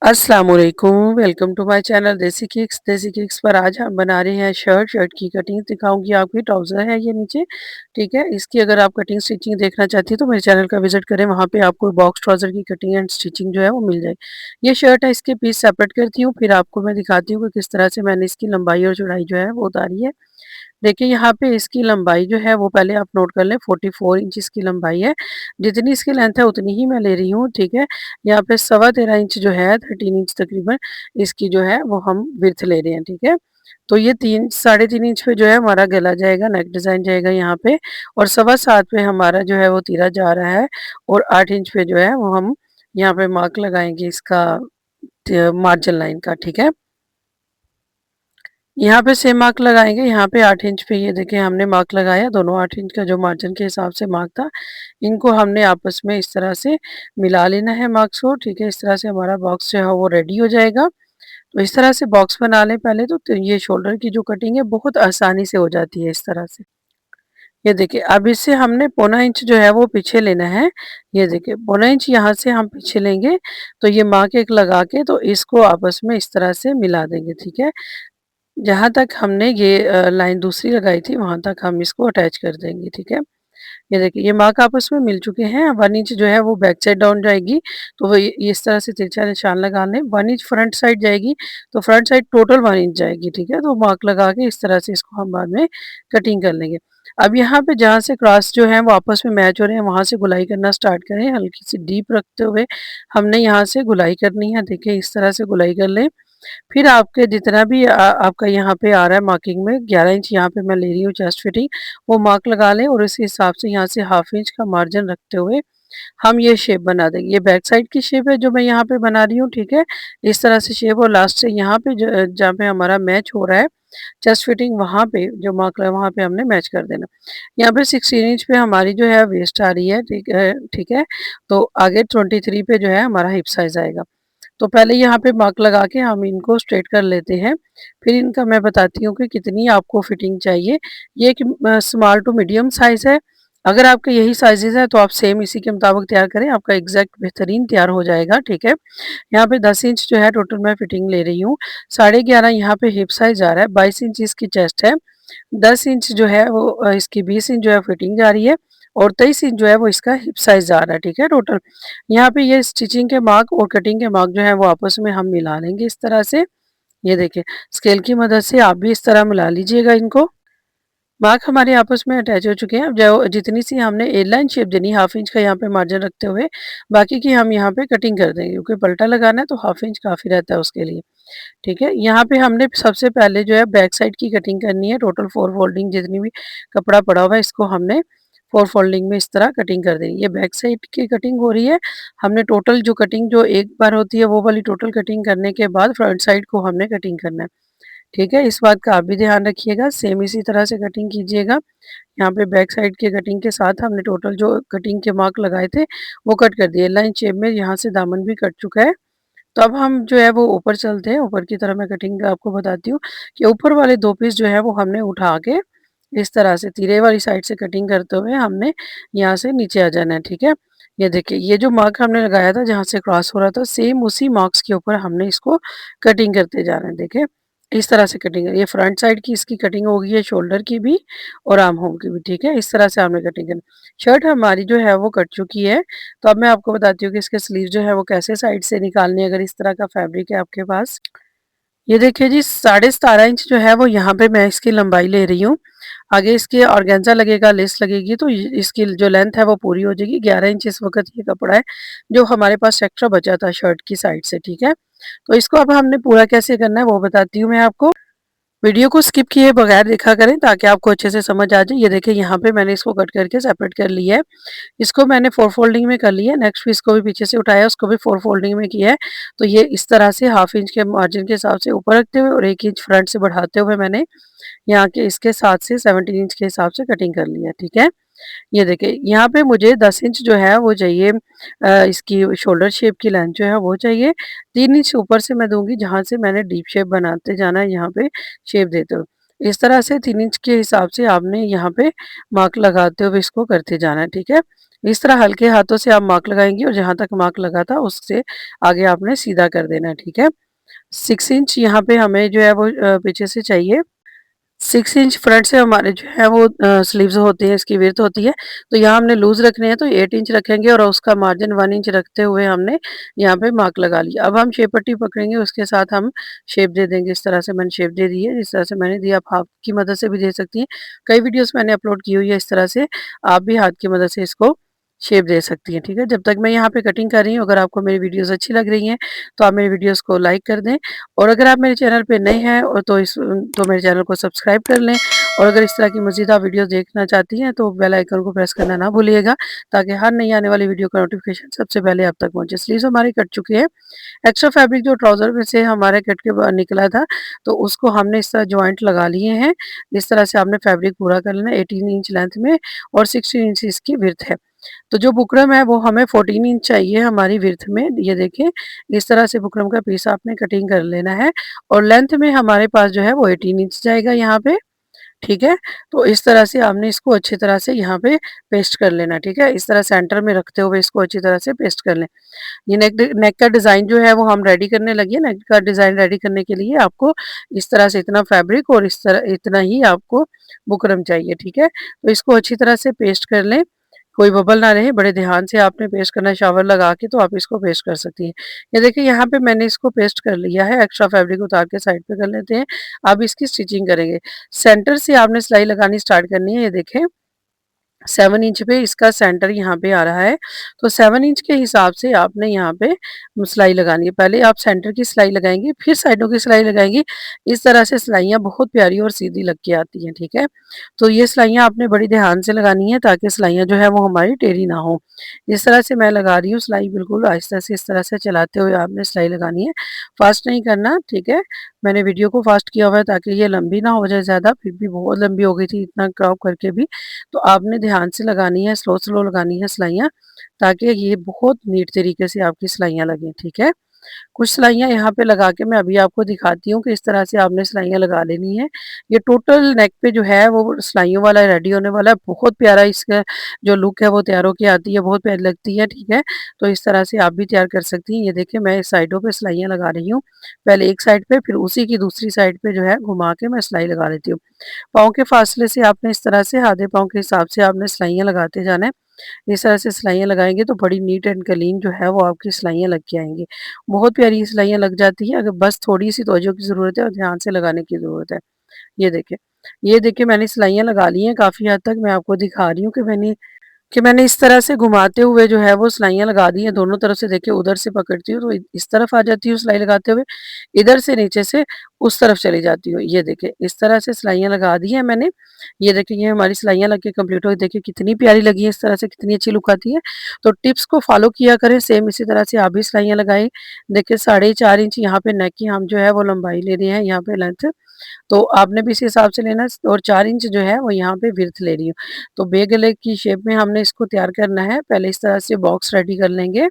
अस्सलामुअलैकुम, welcome to my channel देसी kicks पर आज हम बना रहे हैं शर्ट की कटिंग दिखाऊंगी आपकी। ट्राउज़र है ये नीचे, ठीक है। इसकी अगर आप कटिंग स्टिचिंग देखना चाहती है तो मेरे चैनल का विजिट करें, वहाँ पे आपको बॉक्स ट्राउज़र की कटिंग एंड स्टिचिंग जो है वो मिल जाएगी। ये शर्ट है, इसके पीस सेपरेट करती हूँ, फिर आपको मैं दिखाती हूँ कि किस तरह से मैंने इसकी लंबाई और चौड़ाई जो है वो उतारी है। देखिए यहाँ पे इसकी लंबाई जो है वो पहले आप नोट कर लें, 44 इंच इसकी लंबाई है। जितनी इसकी लेंथ है उतनी ही मैं ले रही हूँ, ठीक है। यहाँ पे 13.25 इंच जो है, 13 इंच तकरीबन इसकी जो है वो हम विड्थ ले रहे हैं, ठीक है। तो ये 3 साढ़े 3 इंच पे जो है हमारा गला जाएगा, नेक डिज़ाइन जाएगा यहाँ पे, और 7.25 पे हमारा जो है वो तीरा जा रहा है, और 8 इंच पे जो है वो हम यहाँ पे मार्क लगाएंगे इसका मार्जिन लाइन का, ठीक है। यहाँ पे सेम मार्क लगाएंगे, यहाँ पे 8 इंच पे ये देखिए हमने मार्क लगाया, दोनों 8 इंच का जो मार्जिन के हिसाब से मार्क था, इनको हमने आपस में इस तरह से मिला लेना है मार्क्स को, ठीक है। इस तरह से हमारा बॉक्स जो है वो रेडी हो जाएगा। तो इस तरह से बॉक्स बना लें पहले तो ये शोल्डर की जो कटिंग है बहुत आसानी से हो जाती है इस तरह से। ये देखिए अब इससे हमने पौना इंच जो है वो पीछे लेना है। ये देखिए पौना इंच यहाँ से हम पीछे लेंगे, तो ये मार्क एक लगा के तो इसको आपस में इस तरह से मिला देंगे, ठीक है। जहाँ तक हमने ये लाइन दूसरी लगाई थी वहाँ तक हम इसको अटैच कर देंगे, ठीक है। ये देखिए ये मार्क आपस में मिल चुके हैं। 1 इंच जो है वो बैक साइड डाउन जाएगी, तो वो ये इस तरह से तिरछा निशान लगा लें। 1 इंच फ्रंट साइड जाएगी, तो फ्रंट साइड टोटल 1 इंच जाएगी, ठीक है। तो मार्क लगा के इस तरह से इसको हम बाद में कटिंग कर लेंगे। अब यहाँ पे जहाँ से क्रॉस जो है वो आपस में मैच हो रहे हैं, वहाँ से गुलाई करना स्टार्ट करें, हल्की सी डीप रखते हुए हमने यहाँ से गुलाई करनी है। देखिए इस तरह से गुलाई कर लें। फिर आपके जितना भी आपका यहाँ पे आ रहा है मार्किंग में 11 इंच यहाँ पे मैं ले रही हूँ चेस्ट फिटिंग, वो मार्क लगा लें, और इसी हिसाब से यहाँ से हाफ इंच का मार्जिन रखते हुए हम ये शेप बना देंगे। ये बैक साइड की शेप है जो मैं यहाँ पे बना रही हूँ, ठीक है। इस तरह से शेप, और लास्ट से यहाँ पे जहाँ पे हमारा मैच हो रहा है चेस्ट फिटिंग, वहाँ पे जो मार्क है वहाँ पे हमने मैच कर देना। यहाँ पे 16 इंच पे हमारी जो है वेस्ट आ रही है, ठीक है, ठीक है। तो आगे 23 पे जो है हमारा हिप साइज आएगा। तो पहले यहाँ पे मार्क लगा के हम इनको स्ट्रेट कर लेते हैं, फिर इनका मैं बताती हूँ कि कितनी आपको फिटिंग चाहिए। ये एक स्मॉल टू मीडियम साइज़ है। अगर आपके यही साइजेस है तो आप सेम इसी के मुताबिक तैयार करें, आपका एग्जैक्ट बेहतरीन तैयार हो जाएगा, ठीक है। यहाँ पे 10 इंच जो है टोटल मैं फिटिंग ले रही हूँ। 11.5 यहाँ पे हिप साइज आ रहा है, 22 इंच इसकी चेस्ट है, 10 इंच जो है वो इसकी 20 इंच जो है फिटिंग जा रही है, और 23 इंच जो है वो इसका हिप साइज आ रहा है, ठीक है टोटल। यहाँ पे ये स्टिचिंग के मार्क और कटिंग के मार्क जो है वो आपस में हम मिला लेंगे इस तरह से। ये देखिए स्केल की मदद से आप भी इस तरह मिला लीजिएगा इनको। मार्क हमारे आपस में अटैच हो चुके हैं। अब जो जितनी सी हमने ए लाइन शेप देनी, हाफ इंच का यहाँ पे मार्जिन रखते हुए बाकी की हम यहाँ पे कटिंग कर देंगे, क्योंकि पलटा लगाना है तो हाफ इंच काफ़ी रहता है उसके लिए, ठीक है। यहाँ पे हमने सबसे पहले जो है बैक साइड की कटिंग करनी है। टोटल 4 फोल्डिंग जितनी भी कपड़ा पड़ा हुआ है इसको हमने 4 फोल्डिंग में इस तरह कटिंग कर देनी है। ये बैक साइड की कटिंग हो रही है। हमने टोटल जो कटिंग जो एक बार होती है वो वाली टोटल कटिंग करने के बाद फ्रंट साइड को हमने कटिंग करना है, ठीक है। इस बात का आप भी ध्यान रखिएगा, सेम इसी तरह से कटिंग कीजिएगा। यहाँ पे बैक साइड के कटिंग के साथ हमने टोटल जो कटिंग के मार्क लगाए थे वो कट कर दिए लाइन शेप में। यहाँ से दामन भी कट चुका है। तो अब हम जो है वो ऊपर चलते हैं। ऊपर की तरफ मैं कटिंग आपको बताती हूँ कि ऊपर वाले 2 पीस जो है वो हमने उठा के इस तरह से तीरे वाली साइड से कटिंग करते हुए हमने यहाँ से नीचे आ जाना है, ठीक है। ये देखिए ये जो मार्क हमने लगाया था जहाँ से क्रॉस हो रहा था, सेम उसी मार्क्स के ऊपर हमने इसको कटिंग करते जाना है। देखिए इस तरह से कटिंग है। ये फ्रंट साइड की इसकी कटिंग होगी है, शोल्डर की भी और आर्म होल की भी, ठीक है। इस तरह से हमने कटिंग करनी। शर्ट हमारी जो है वो कट चुकी है। तो अब मैं आपको बताती हूँ कि इसके स्लीव जो है वो कैसे साइड से निकालनी है, अगर इस तरह का फैब्रिक है आपके पास। ये देखिए जी 17.5 इंच जो है वो यहाँ पे मैं इसकी लंबाई ले रही हूँ। आगे इसके ऑर्गेन्जा लगेगा, लेस लगेगी, तो इसकी जो लेंथ है वो पूरी हो जाएगी। 11 इंच इस वक्त ये कपड़ा है जो हमारे पास एक्स्ट्रा बचा था शर्ट की साइड से, ठीक है। तो इसको अब हमने पूरा कैसे करना है वो बताती हूँ मैं आपको। वीडियो को स्किप किए बगैर देखा करें ताकि आपको अच्छे से समझ आ जाए। ये देखिए यहाँ पे मैंने इसको कट करके सेपरेट कर लिया है। इसको मैंने 4 फोल्डिंग में कर लिया है। नेक्स्ट पीस को भी पीछे से उठाया, उसको भी 4 फोल्डिंग में किया है। तो ये इस तरह से हाफ इंच के मार्जिन के हिसाब से ऊपर रखते हुए और 1 इंच फ्रंट से बढ़ाते हुए मैंने यहाँ के इसके साथ से 17 इंच के हिसाब से कटिंग कर लिया, ठीक है। ये देखिए यहाँ पे मुझे 10 इंच जो है वो चाहिए, इसकी शोल्डर शेप की लेंथ जो है वो चाहिए। 3 इंच ऊपर से मैं दूंगी जहाँ से मैंने डीप शेप बनाते जाना है, यहाँ पे शेप देते हुए इस तरह से 3 इंच के हिसाब से आपने यहाँ पे मार्क लगाते हुए इसको करते जाना है, ठीक है। इस तरह हल्के हाथों से आप मार्क लगाएंगे और जहां तक मार्क लगा था उससे आगे आपने सीधा कर देना है, ठीक है। 6 इंच यहाँ पे हमें जो है वो पीछे से चाहिए। 6 इंच फ्रंट से हमारे जो है वो स्लीव्स होती है, इसकी विड्थ होती है। तो यहाँ हमने लूज रखने हैं तो 8 इंच रखेंगे और उसका मार्जिन 1 इंच रखते हुए हमने यहाँ पे मार्क लगा लिया। अब हम शेप पट्टी पकड़ेंगे, उसके साथ हम शेप दे देंगे। इस तरह से मैंने शेप दे दी है, जिस तरह से मैंने दी। आप हाथ की मदद से भी दे सकती हैं, कई वीडियोस मैंने अपलोड की हुई है इस तरह से। आप भी हाथ की मदद से इसको शेप दे सकती हैं, ठीक है। जब तक मैं यहाँ पे कटिंग कर रही हूँ, अगर आपको मेरी वीडियोस अच्छी लग रही हैं तो आप मेरी वीडियोस को लाइक कर दें, और अगर आप मेरे चैनल पे नए हैं और तो मेरे चैनल को सब्सक्राइब कर लें। और अगर इस तरह की मज़ीद आप वीडियोस देखना चाहती हैं तो बेल आइकन को प्रेस करना ना भूलिएगा, ताकि हर नई आने वाली वीडियो का नोटिफिकेशन सबसे पहले आप तक पहुंचे। स्लीव्स हमारी कट चुकी है। एक्स्ट्रा फैब्रिक जो ट्राउज़र में से हमारे कट के बाद निकला था, तो उसको हमने इस तरह जॉइंट लगा लिए हैं। इस तरह से आपने फैब्रिक पूरा कर लेना है 18 इंच लेंथ में, और 16 इंच इसकी विड्थ है। तो जो बुकरम है वो हमें 14 इंच चाहिए हमारी विड्थ में। ये देखिए, इस तरह से बुकरम का पीस आपने कटिंग कर लेना है, और लेंथ में हमारे पास जो है वो 18 इंच जाएगा यहाँ पे, ठीक है। तो इस तरह से आपने इसको अच्छी तरह से यहाँ पे पेस्ट कर लेना, ठीक है। इस तरह सेंटर में रखते हुए इसको अच्छी तरह से पेस्ट कर लें। ये नेक का डिज़ाइन जो है वो हम रेडी करने लगे। नेक का डिज़ाइन रेडी करने के लिए आपको इस तरह से इतना फैब्रिक और इस तरह इतना ही आपको बुकरम चाहिए, ठीक है। तो इसको अच्छी तरह से पेस्ट कर लें, कोई बबल ना रहे। बड़े ध्यान से आपने पेस्ट करना है, शावर लगा के तो आप इसको पेस्ट कर सकती हैं। ये देखिए, यहाँ पे मैंने इसको पेस्ट कर लिया है। एक्स्ट्रा फैब्रिक उतार के साइड पे कर लेते हैं। अब इसकी स्टिचिंग करेंगे। सेंटर से आपने सिलाई लगानी स्टार्ट करनी है। ये देखें, 7 इंच पे इसका सेंटर यहाँ पे आ रहा है, तो 7 इंच के हिसाब से आपने यहाँ पे सिलाई लगानी है। पहले आप सेंटर की सिलाई लगाएंगे, फिर साइडों की सिलाई लगाएंगी। इस तरह से सिलाइयाँ बहुत प्यारी और सीधी लग के आती हैं, ठीक है। तो ये सिलाइयाँ आपने बड़ी ध्यान से लगानी है, ताकि सिलाइयाँ जो है वो हमारी टेढ़ी ना हो। इस तरह से मैं लगा रही हूँ सिलाई, बिल्कुल आहिस्ता से इस तरह से चलाते हुए आपने सिलाई लगानी है। फास्ट नहीं करना, ठीक है। मैंने वीडियो को फास्ट किया हुआ है ताकि ये लंबी ना हो जाए ज़्यादा, फिर भी बहुत लंबी हो गई थी इतना क्रॉप करके भी। तो आपने ध्यान से लगानी है, स्लो स्लो लगानी है सिलाइयाँ, ताकि ये बहुत नीट तरीके से आपकी सिलाइयाँ लगें, ठीक है। कुछ सिलाइयाँ यहाँ पे लगा के मैं अभी आपको दिखाती हूँ कि इस तरह से आपने सिलाइयाँ लगा लेनी है। ये टोटल नेक पे जो है वो सिलाइयों वाला रेडी होने वाला है। बहुत प्यारा इसका जो लुक है वो तैयार होके आती है, बहुत प्यारी लगती है, ठीक है। तो इस तरह से आप भी तैयार कर सकती हैं। ये देखिए, मैं इस साइडों पे सिलाइयाँ लगा रही हूँ। पहले एक साइड पे, फिर उसी की दूसरी साइड पे जो है घुमा के मैं सिलाई लगा लेती हूँ। पाँव के फासले से आपने इस तरह से आधे पाँव के हिसाब से आपने सिलाइयाँ लगाते जाना है। इस तरह से सिलाइयाँ लगाएँगे तो बड़ी नीट एंड क्लीन जो है वो आपकी सिलाइयाँ लग के आएँगी। बहुत प्यारी सिलाइयाँ लग जाती हैं, अगर बस थोड़ी-सी तवज्जो की ज़रूरत है और ध्यान से लगाने की ज़रूरत है। ये देखिए मैंने सिलाइयाँ लगा ली हैं काफ़ी हद तक। मैं आपको दिखा रही हूँ कि मैंने इस तरह से घुमाते हुए जो है वो सिलाइयाँ लगा दी हैं दोनों तरफ से। देखिए, उधर से पकड़ती हूँ तो इस तरफ आ जाती हूँ सिलाई लगाते हुए, इधर से नीचे से उस तरफ चली जाती हूँ। ये देखिए, इस तरह से सिलाइयाँ लगा दी हैं मैंने। ये देखिए, ये हमारी सिलाइयाँ लग के कंप्लीट हो गई। देखिए कितनी प्यारी लगी है, इस तरह से कितनी अच्छी लुक आती है। तो टिप्स को फॉलो किया करें, सेम इसी तरह से आप भी सिलाइयाँ लगाएँ। देखिए, 4.5 इंच यहाँ पे नेक की हम जो है वो लंबाई ले रहे हैं, यहाँ पे लेंथ। तो आपने भी इसी हिसाब से लेना है, और 4 इंच जो है वो यहाँ पे विड्थ ले रही हूँ। तो बे गले की शेप में हमने इसको तैयार करना है। पहले इस तरह से बॉक्स रेडी कर लेंगे।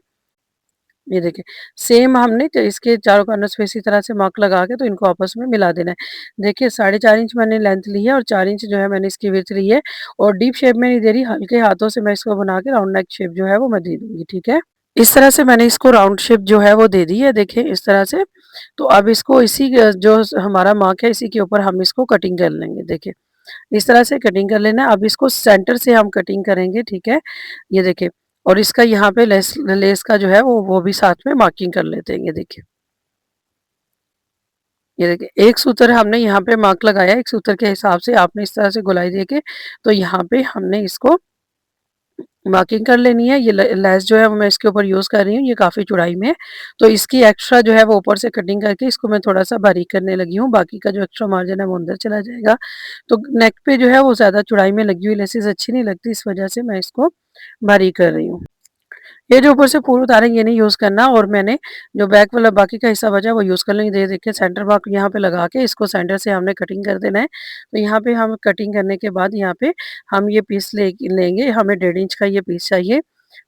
ये देखिए, सेम हमने इसके चारों कॉर्नर्स पे इसी तरह से मार्क लगा के तो इनको आपस में मिला देना है। देखिए, 4.5 इंच मैंने लेंथ ली है और 4 इंच जो है मैंने इसकी विड्थ ली है, और डीप शेप में नहीं दे रही, हल्के हाथों से मैं इसको बना के राउंड नेक शेप जो है वो मैं दे दूँगी, ठीक है। इस तरह से मैंने इसको राउंड शेप जो है वो दे दी है, देखिए इस तरह से। तो अब इसको इसी जो हमारा मार्क है इसी के ऊपर हम इसको कटिंग कर लेंगे। देखिए, इस तरह से कटिंग कर लेना है। अब इसको सेंटर से हम कटिंग करेंगे, ठीक है। ये देखिए, और इसका यहाँ पे लेस लेस का जो है वो भी साथ में मार्किंग कर लेते हैं। ये देखिए, एक सूत्र हमने यहाँ पे मार्क लगाया, एक सूत्र के हिसाब से आपने इस तरह से गोलाई देके तो यहाँ पे हमने इसको मार्किंग कर लेनी है। ये लेस जो है वो मैं इसके ऊपर यूज़ कर रही हूँ, ये काफ़ी चौड़ाई में है। तो इसकी एक्स्ट्रा जो है वो ऊपर से कटिंग करके इसको मैं थोड़ा-सा बारीक करने लगी हूँ, बाकी का जो एक्स्ट्रा मार्जिन है वो अंदर चला जाएगा। तो नेक पे जो है वो ज़्यादा चौड़ाई में लगी हुई लेसेस अच्छी नहीं लगती, इस वजह से मैं इसको बारीक कर रही हूँ। ये जो ऊपर से फूल उतारे ये नहीं यूज़ करना, और मैंने जो बैक वाला बाकी का हिस्सा बचा वो यूज़ कर लेंगे। ये देखिए, सेंटर मार्क यहाँ पे लगा के इसको सेंटर से हमने कटिंग कर देना है। तो यहाँ पे हम कटिंग करने के बाद यहाँ पे हम ये पीस लेंगे, हमें 1.5 इंच का ये पीस चाहिए।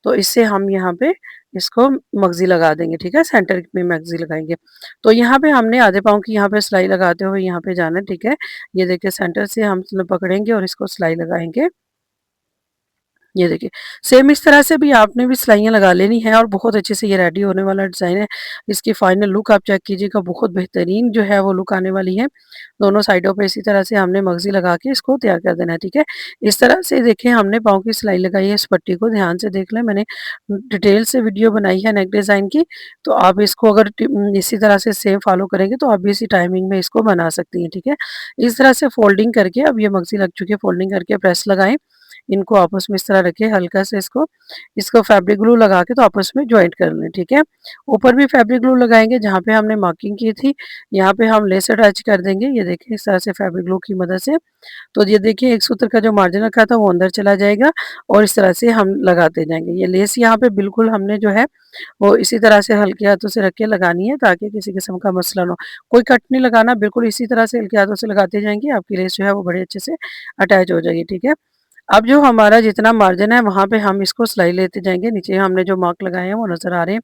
तो इससे हम यहाँ पे इसको मगज़ी लगा देंगे, ठीक है, सेंटर में मगज़ी लगाएँगे। तो यहाँ पे हमने आधे पाँव की यहाँ पे सिलाई लगाते हुए यहाँ पे जाना है, ठीक है। ये देखिए, सेंटर से हम पकड़ेंगे और इसको सिलाई लगाएँगे। ये देखिए, सेम इस तरह से भी आपने भी सिलाइयाँ लगा लेनी है और बहुत अच्छे से ये रेडी होने वाला डिज़ाइन है। इसकी फाइनल लुक आप चेक कीजिएगा, बहुत बेहतरीन जो है वो लुक आने वाली है। दोनों साइडों पे इसी तरह से हमने मगज़ी लगा के इसको तैयार कर देना है, ठीक है? इस तरह से देखिए हमने पाँव की सिलाई लगाई है, इस पट्टी को ध्यान से देख लें, मैंने डिटेल से वीडियो बनाई है नेक डिज़ाइन की, तो आप इसको अगर इसी तरह से सेम फॉलो करेंगे तो आप भी इसी टाइमिंग में इसको बना सकती हैं, ठीक है? इस तरह से फोल्डिंग करके अब ये मगज़ी लग चुकी है, फोल्डिंग करके प्रेस लगाएँ। इनको आपस में इस तरह रखिए, हल्का से इसको इसको फैब्रिक ग्लू लगा के तो आपस में जॉइंट कर लें, ठीक है? ऊपर भी फैब्रिक ग्लू लगाएँगे जहाँ पे हमने मार्किंग की थी, यहाँ पे हम लेस अटैच कर देंगे। ये देखिए इस तरह से फैब्रिक ग्लू की मदद से। तो ये देखिए एक सूत्र का जो मार्जिन रखा था वो अंदर चला जाएगा और इस तरह से हम लगाते जाएँगे। ये लेस यहाँ पे बिल्कुल हमने जो है वो इसी तरह से हल्के हाथों से रख के लगानी है ताकि किसी किस्म का मसला ना हो। कोई कट नहीं लगाना, बिल्कुल इसी तरह से हल्के हाथों से लगाते जाएँगे, आपकी लेस जो है वो बड़े अच्छे से अटैच हो जाएगी, ठीक है? अब जो हमारा जितना मार्जिन है वहाँ पे हम इसको सिलाई लेते जाएँगे, नीचे हमने जो मार्क लगाए हैं वो नज़र आ रहे हैं,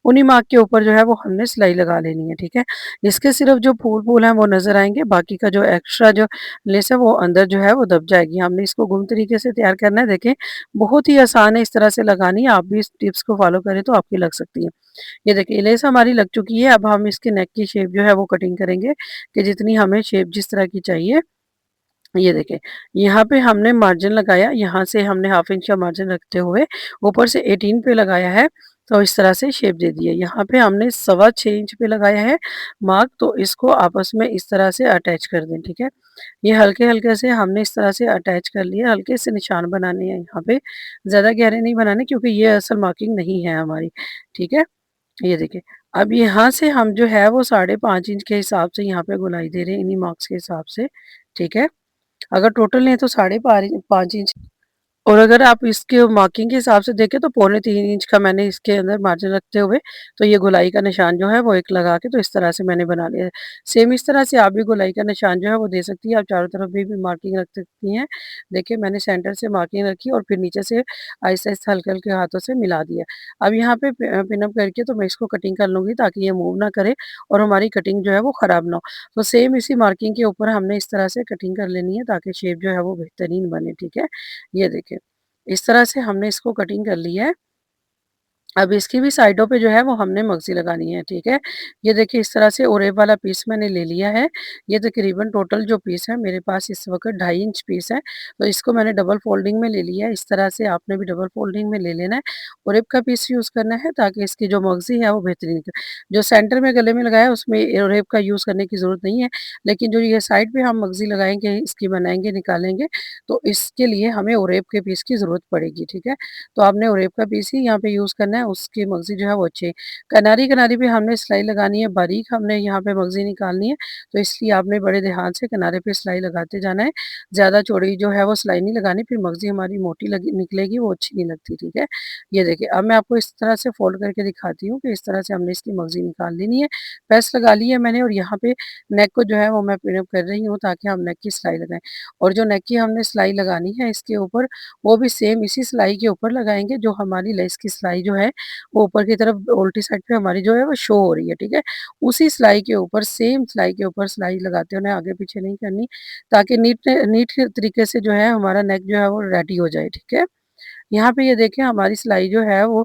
उन्हीं मार्क के ऊपर जो है वो हमने सिलाई लगा लेनी है, ठीक है? इसके सिर्फ़ जो फूल-फूल हैं वो नज़र आएँगे, बाकी का जो एक्स्ट्रा जो लेस है वो अंदर जो है वो दब जाएगी। हमने इसको गुम तरीके से तैयार करना है, देखें बहुत ही आसान है इस तरह से लगानी है, आप भी इस टिप्स को फ़ॉलो करें तो आपकी लग सकती है। ये देखिए लेस हमारी लग चुकी है, अब हम इसके नेक की शेप जो है वो कटिंग करेंगे कि जितनी हमें शेप जिस तरह की चाहिए। ये देखें, यहाँ पे हमने मार्जिन लगाया, यहाँ से हमने हाफ इंच का मार्जिन रखते हुए ऊपर से 18 पे लगाया है, तो इस तरह से शेप दे दी है। यहाँ पे हमने सवा 6 इंच पे लगाया है मार्क, तो इसको आपस में इस तरह से अटैच कर दें, ठीक है? ये हल्के-हल्के से हमने इस तरह से अटैच कर लिया, हल्के से निशान बनाने हैं यहाँ पे, ज़्यादा गहरे नहीं बनाने क्योंकि ये असल मार्किंग नहीं है हमारी, ठीक है? ये देखिए, अब यहाँ से हम जो है वो 5.5 इंच के हिसाब से यहाँ पे गोलाई दे रहे हैं इन्हीं मार्क्स के हिसाब से, ठीक है? अगर टोटल लें तो साढ़े 5 इंच और अगर आप इसके मार्किंग के हिसाब से देखें तो पौने 3 इंच का मैंने इसके अंदर मार्जिन रखते हुए तो ये गोलाई का निशान जो है वो एक लगा के तो इस तरह से मैंने बना लिया है। सेम इस तरह से आप भी गोलाई का निशान जो है वो दे सकती हैं, आप चारों तरफ भी मार्किंग रख सकती हैं। देखिए मैंने सेंटर से मार्किंग रखी और फिर नीचे से आहिस्ता-आहिस्ता हल्के-हल्के हाथों से मिला दिया। अब यहाँ पे पिन अप करके तो मैं इसको कटिंग कर लूँगी ताकि ये मूव ना करे और हमारी कटिंग जो है वो ख़राब ना हो। तो सेम इसी मार्किंग के ऊपर हमने इस तरह से कटिंग कर लेनी है ताकि शेप जो है वो बेहतरीन बने, ठीक है? ये देखिए। इस तरह से हमने इसको कटिंग कर ली है। अब इसकी भी साइडों पे जो है वो हमने मगज़ी लगानी है, ठीक है? ये देखिए इस तरह से ओरेब वाला पीस मैंने ले लिया है। ये तकरीबन टोटल जो पीस है मेरे पास इस वक़्त 2.5 इंच पीस है। तो इसको मैंने डबल फ़ोल्डिंग में ले लिया है। इस तरह से आपने भी डबल फ़ोल्डिंग में ले लेना है। ओरेब का पीस यूज़ करना है ताकि इसकी जो मगज़ी है वो बेहतरीन निकले। जो सेंटर में गले में लगाया है उसमें ओरेब का यूज़ करने की ज़रूरत नहीं है। लेकिन जो ये साइड पे हम मगज़ी लगाएँगे, इसकी बनाएँगे, निकालेंगे तो इसके लिए हमें ओरेब के पीस की ज़रूरत पड़ेगी, ठीक है? तो आपने ओरेब का पीस ही यहाँ पे यूज़ करना है, उसकी मगज़ी जो है वो अच्छी किनारी-किनारी पे हमने सिलाई लगानी है, बारीक हमने यहाँ पे मगज़ी निकालनी है, तो इसलिए आपने बड़े ध्यान से किनारे पे सिलाई लगाते जाना है। ज़्यादा चौड़ी जो है वो सिलाई नहीं लगानी, फिर मगज़ी हमारी मोटी लगी निकलेगी, वो अच्छी नहीं लगती, ठीक है? ये देखिए, अब मैं आपको इस तरह से फ़ोल्ड करके दिखाती हूँ कि इस तरह से हमने इसकी मगज़ी निकाल लेनी है। प्रेस लगा ली है मैंने और यहाँ पे नेक को जो है वो मैं पिन अप कर रही हूँ ताकि हम नेक की सिलाई लगाएँ और जो नेक की हमने सिलाई लगानी है इसके ऊपर वो भी सेम इसी सिलाई के ऊपर लगाएँगे जो हमारी लेस की सिलाई जो है, वो ऊपर की तरफ उल्टी साइड पे हमारी जो है वो शो हो रही है, ठीक है? उसी सिलाई के ऊपर सेम सिलाई के ऊपर सिलाई लगाते हुए आगे-पीछे नहीं करनी ताकि नीट तरीके से जो है हमारा नेक जो है वो रेडी हो जाए, ठीक है? यहाँ पे ये देखें हमारी सिलाई जो है वो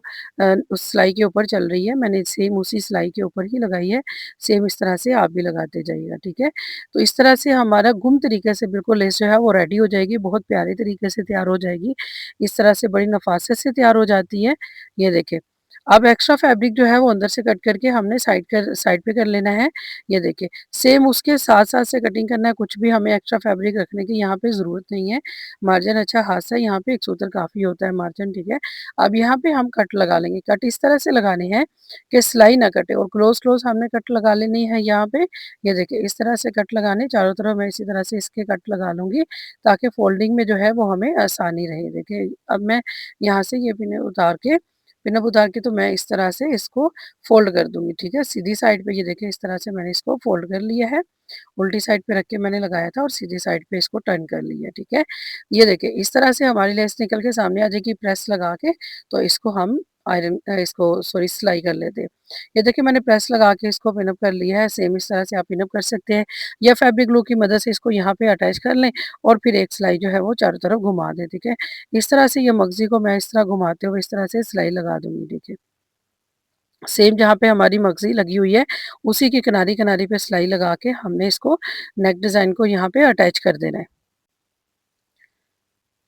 उस सिलाई के ऊपर चल रही है। मैंने सेम उसी सिलाई के ऊपर ही लगाई है। सेम इस तरह से आप भी लगाते जाइएगा, ठीक है? तो इस तरह से हमारा गुम तरीके से बिल्कुल लेस जो है वो रेडी हो जाएगी, बहुत प्यारे तरीके से तैयार हो जाएगी। इस तरह से बड़ी नफ़ासत से तैयार हो जाती है। ये देखें। अब एक्स्ट्रा फैब्रिक जो है वो अंदर से कट करके हमने साइड पे कर लेना है। ये देखिए, सेम उसके साथ-साथ से कटिंग करना है, कुछ भी हमें एक्स्ट्रा फैब्रिक रखने की यहाँ पे ज़रूरत नहीं है। मार्जिन अच्छा खासा यहाँ पे 1 सूत्र काफ़ी होता है मार्जिन, ठीक है? अब यहाँ पे हम कट लगा लेंगे, कट इस तरह से लगाने हैं कि सिलाई ना कटे और क्लोज़-क्लोज़ हमने कट लगा लेनी है यहाँ पे। ये देखिए, इस तरह से कट लगाने चारों तरफ मैं इसी तरह से इसके कट लगा लूँगी ताकि फ़ोल्डिंग में जो है वो हमें आसानी रहे। देखिए, अब मैं यहाँ से ये पिन उतार के तो मैं इस तरह से इसको फ़ोल्ड कर दूँगी, ठीक है? सीधी साइड पे ये देखिए इस तरह से मैंने इसको फ़ोल्ड कर लिया है। उल्टी साइड पे रख के मैंने लगाया था और सीधी साइड पे इसको टर्न कर लिया, ठीक है? ये देखिए इस तरह से हमारी लेस निकल के सामने आ जाएगी प्रेस लगा के, तो इसको हम आयरन इसको सॉरी सिलाई कर लेते हैं। ये देखिए मैंने प्रेस लगा के इसको पिन अप कर लिया है। सेम इस तरह से आप पिन अप कर सकते हैं या फैब्रिक ग्लू की मदद से इसको यहाँ पे अटैच कर लें और फिर एक सिलाई जो है वो चारों तरफ घुमा दें, ठीक है। इस तरह से ये मगज़ी को मैं इस तरह घुमाते हुए इस तरह से सिलाई लगा दूँगी, देखिए। सेम जहाँ पे हमारी मगज़ी लगी हुई है, उसी की किनारी-किनारी पे सिलाई लगा के हमने इसको नेक डिज़ाइन को यहाँ पे अटैच कर देना है।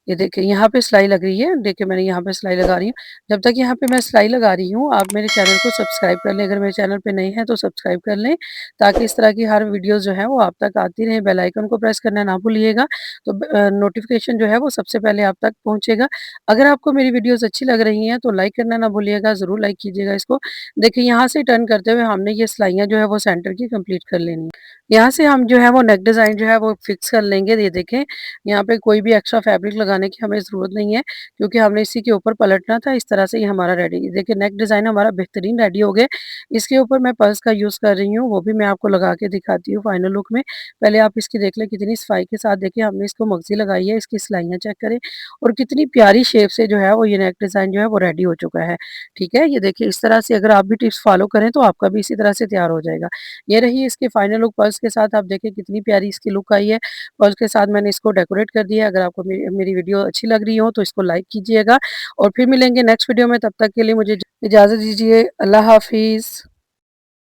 ये देखिए यहाँ पे सिलाई लग रही है, देखिए मैंने यहाँ पे सिलाई लगा रही हूँ। जब तक यहाँ पे मैं सिलाई लगा रही हूँ, आप मेरे चैनल को सब्सक्राइब कर लें, अगर मेरे चैनल पे नए हैं तो सब्सक्राइब कर लें, ताकि इस तरह की हर वीडियोज़ जो है वो आप तक आती रहें। बेल आइकन को प्रेस करना ना भूलिएगा, तो नोटिफ़िकेशन जो है वो सबसे पहले आप तक पहुँचेगा। अगर आपको मेरी वीडियोज़ अच्छी लग रही हैं, तो लाइक करना ना भूलिएगा, ज़रूर लाइक कीजिएगा इसको। देखिए यहाँ से टर्न करते हुए हमने ये सिलाइयाँ जो है वो सेंटर की कंप्लीट कर लेनी है। यहाँ से हम जो है वो नेक डिज़ाइन जो है वो फिक्स कर लेंगे, ये देखें यहाँ पे कोई भी एक्स्ट्रा फैब्रिक लगाने की हमें ज़रूरत नहीं है, क्योंकि हमने इसी के ऊपर पलटना था। इस तरह से ये हमारा रेडी, देखिए नेक डिज़ाइन हमारा बेहतरीन रेडी हो गया। इसके ऊपर मैं पर्स का यूज़ कर रही हूँ, वो भी मैं आपको लगा के दिखाती हूँ फाइनल लुक में। पहले आप इसकी देख लें कितनी सफाई के साथ, देखिए हमने इसको मगज़ी लगाई है, इसकी सिलाइयाँ चेक करें और कितनी प्यारी शेप से जो है वो ये नेक डिज़ाइन जो है वो रेडी हो चुका है। ठीक है, ये देखिए इस तरह से अगर आप भी टिप्स फॉलो करें तो आपका भी इसी तरह से तैयार हो जाएगा। ये रही इसकी फाइनल लुक पर्स के साथ, आप देखिए कितनी प्यारी इसकी लुक आई है। और उसके साथ मैंने इसको डेकोरेट कर दिया है। अगर आपको मेरी मेरी वीडियो अच्छी लग रही हो तो इसको लाइक कीजिएगा और फिर मिलेंगे नेक्स्ट वीडियो में। तब तक के लिए मुझे इजाज़त दीजिए। अल्लाह हाफ़िज़।